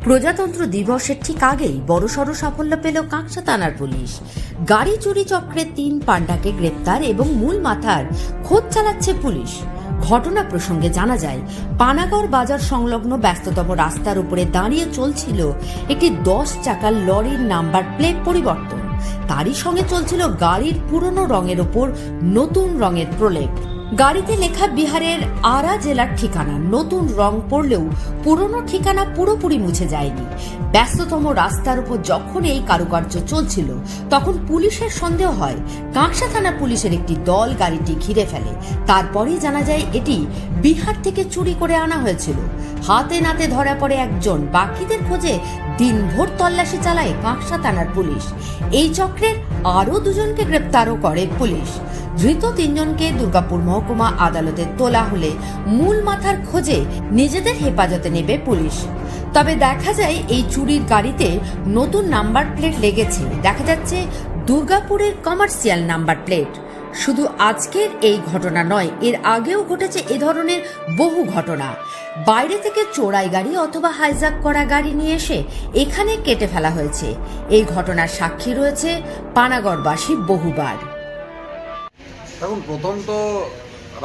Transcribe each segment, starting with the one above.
প্রজাতন্ত্র দিবসের ঠিক আগেই বড়সড় সাফল্য পেল কাঁকসা থানার পুলিশ। গাড়ি চুরি চক্রে 3 পান্ডাকে গ্রেপ্তার এবং মূল মাথার খোঁজ চালাচ্ছে পুলিশ। ঘটনা প্রসঙ্গে জানা যায়, পানাগড় বাজার সংলগ্ন ব্যস্ততম রাস্তার উপরে দাঁড়িয়ে চলছিল একটি 10 চাকার লরির নাম্বার প্লেট পরিবর্তন। তারই সঙ্গে চলছিল গাড়ির পুরনো রঙের ওপর নতুন রঙের প্রলেপ। গাড়িতে লেখা বিহারের আরা জেলার ঠিকানা। নতুন রং পড়লেও পুরনো ঠিকানা পুরোপুরি মুছে যায়নি। ব্যস্ততম রাস্তার উপর যখন এই কারুকার্য চলছিল, তখন পুলিশের সন্দেহ হয় কাঁকসা থানা পুলিশের একটি দল গাড়িটি ঘিরে ফেলে। তারপরেই জানা যায় এটি বিহার থেকে চুরি করে আনা হয়েছিল। হাতে নাতে ধরা পড়ে একজন, বাকিদের খোঁজে দিনভর তল্লাশি চালায় কাঁকসা থানার পুলিশ। এই চক্রের আরও 2 জনকে গ্রেপ্তারও করে পুলিশ। ধৃত 3 জনকে দুর্গাপুর মহকুমা আদালতে তোলা হলে মূল মাথার খোঁজে নিজেদের হেফাজতে নেবে পুলিশ। তবে দেখা যায় এই চুরির গাড়িতে নতুন নাম্বার প্লেট লেগেছে। দেখা যাচ্ছে দুর্গাপুরের কমার্শিয়াল নাম্বার প্লেট। শুধু আজকের এই ঘটনা নয়, এর আগেও ঘটেছে এ ধরনের বহু ঘটনা। বাইরে থেকে চোরাই গাড়ি অথবা হাইজ্যাক করা গাড়ি নিয়ে এসে এখানে কেটে ফেলা হয়েছে। এই ঘটনার সাক্ষী রয়েছে পানাগড়বাসী বহুবার। এখন প্রথম তো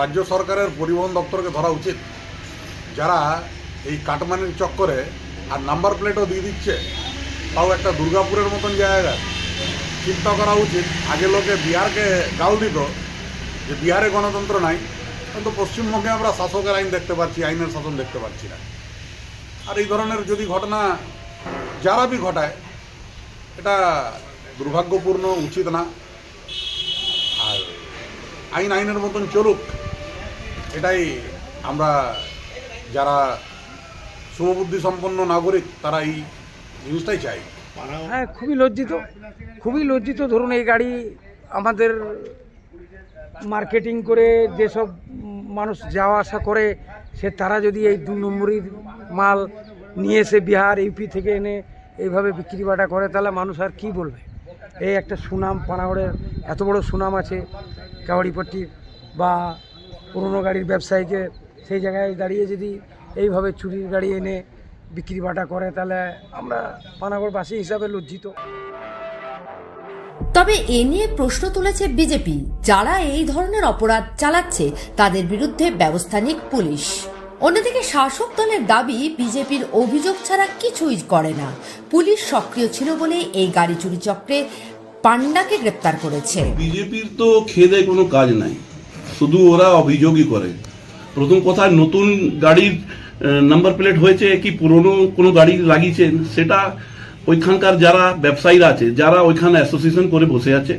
রাজ্য সরকারের পরিবহন দপ্তরকে ধরা উচিত, যারা এই কাটমানির চক্করে আর নাম্বার প্লেটও দিয়ে দিচ্ছে, তাও একটা দুর্গাপুরের মতন জায়গা। চিন্তা করা উচিত। আগে লোকে বিহারকে গাল দিত যে বিহারে গণতন্ত্র নাই, কিন্তু পশ্চিমবঙ্গে আমরা শাসকের আইন দেখতে পাচ্ছি, আইনের শাসন দেখতে পাচ্ছি না। আর এই ধরনের যদি ঘটনা যারা বি ঘটায়, এটা দুর্ভাগ্যপূর্ণ, উচিত না। আর আইন আইনের মতন চলুক, এটাই আমরা যারা শুভবুদ্ধি সম্পন্ন নাগরিক তারা এই জিনিসটাই চাই। হ্যাঁ, খুবই লজ্জিত। ধরুন, এই গাড়ি আমাদের মার্কেটিং করে যেসব মানুষ যাওয়া আসা করে, তারা যদি এই 2 নম্বরই মাল নিয়ে এসে বিহার ইউপি থেকে এনে এইভাবে বিক্রি বাটা করে, তাহলে মানুষ আর কি বলবে? এই একটা সুনাম, পানাগড়ের এত বড় সুনাম আছে কাওয়াড়িপট্টির বা পুরনো গাড়ির ব্যবসায়ীকে, সেই জায়গায় দাঁড়িয়ে যদি এইভাবে চুরির গাড়ি এনে বিক্রি বাটা করে, তাহলে আমরা পানাগড়বাসী হিসাবে লজ্জিত। তবে এ নিয়ে প্রশ্ন তুলেছে বিজেপি। যারা এই ধরনের অপরাধ চালাচ্ছে তাদের বিরুদ্ধে ব্যবস্থা নিক পুলিশ। অন্যদিকে শাসক দলের দাবি, বিজেপির অভিযোগ ছাড়া কিছুই করে না। পুলিশ সক্রিয় ছিল বলে এই গাড়ি চুরি চক্রে পান্ডাকে গ্রেপ্তার করেছে। বিজেপির তো খেদে কোনো কাজ নাই, শুধু ওরা অভিযোগই করে। প্রথম কথা, নতুন গাড়ির নাম্বার প্লেট হয়েছে কি পুরনো কোনো গাড়ি লাগিয়েছেন, সেটা ওইখানকার যারা ব্যবসায়ীরা আছে, যারা ওইখানে অ্যাসোসিয়েশন করে বসে আছে,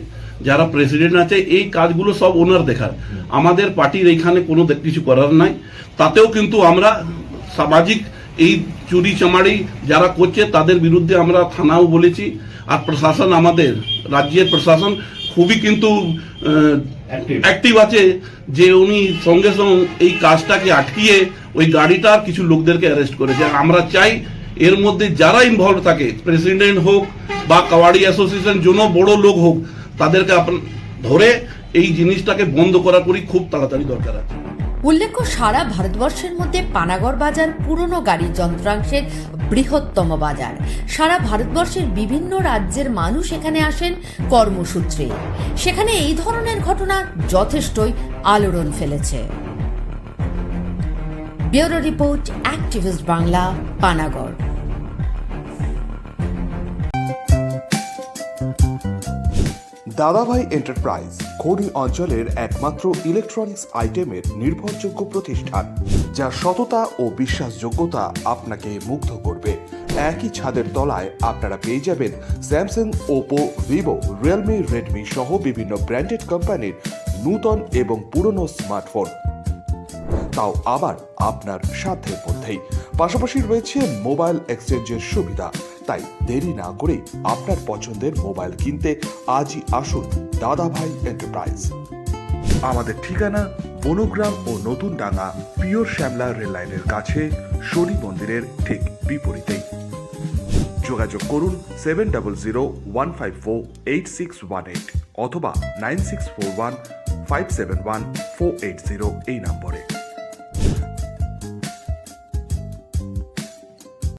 যারা প্রেসিডেন্ট আছে, এই কাজগুলো সব ওনার দেখার। আমাদের পার্টির এইখানে কোনো কিছু করার নাই। তাতেও কিন্তু আমরা সামাজিক এই চুরি চামারি যারা করছে তাদের বিরুদ্ধে আমরা থানাও বলেছি। আর প্রশাসন, আমাদের রাজ্যের প্রশাসন খুবই কিন্তু অ্যাক্টিভ আছে, যে উনি সঙ্গে সঙ্গে এই কাজটাকে আটকিয়ে ওই গাড়িটার কিছু লোকদেরকে অ্যারেস্ট করেছে। আমরা চাই এর মধ্যে যারা ইনভলভ থাকে, প্রেসিডেন্ট হোক বা কাওয়াড়ি অ্যাসোসিয়েশন যেন বড় লোক হোক, তাদেরকে ধরে এই জিনিসটাকে বন্ধ করা করি খুব তাড়াতাড়ি দরকার আছে। উল্লেখ্য, সারা ভারতবর্ষের মধ্যে পানাগড় বাজার পুরনো গাড়ির যন্ত্রাংশের বৃহত্তম বাজার। সারা ভারতবর্ষের বিভিন্ন রাজ্যের মানুষ এখানে আসেন কর্মসূত্রে। সেখানে এই ধরনের ঘটনা যথেষ্টই আলোড়ন ফেলেছে। Bureau report, activist Bangla, Panagarh. দাদাভাই এন্টারপ্রাইজ খনি অঞ্চলের একমাত্র ইলেকট্রনিক্স আইটেমের নির্ভরযোগ্য প্রতিষ্ঠান, যার সততা ও বিশ্বাসযোগ্যতা আপনাকে মুগ্ধ করবে। একই ছাদের তলায় আপনারা পেয়ে যাবেন Samsung, Oppo, Vivo, Realme, Redmi সহ বিভিন্ন ব্র্যান্ডেড কোম্পানির নূতন এবং পুরনো স্মার্টফোন, তাও আবার আপনার সাধ্যের মধ্যেই। পাশাপাশি রয়েছে মোবাইল এক্সচেঞ্জের সুবিধা। তাই দেরি না করে আপনার পছন্দের মোবাইল কিনতে আজই আসুন দাদাভাই এন্টারপ্রাইজ। আমাদের ঠিকানা বনগ্রাম ও নতুন ডাঙ্গা, পিওর শ্যামলা রেল লাইনের কাছে, শনি মন্দিরের ঠিক বিপরীতেই। যোগাযোগ করুন 7001548618 অথবা 9641571480 এই নম্বরে।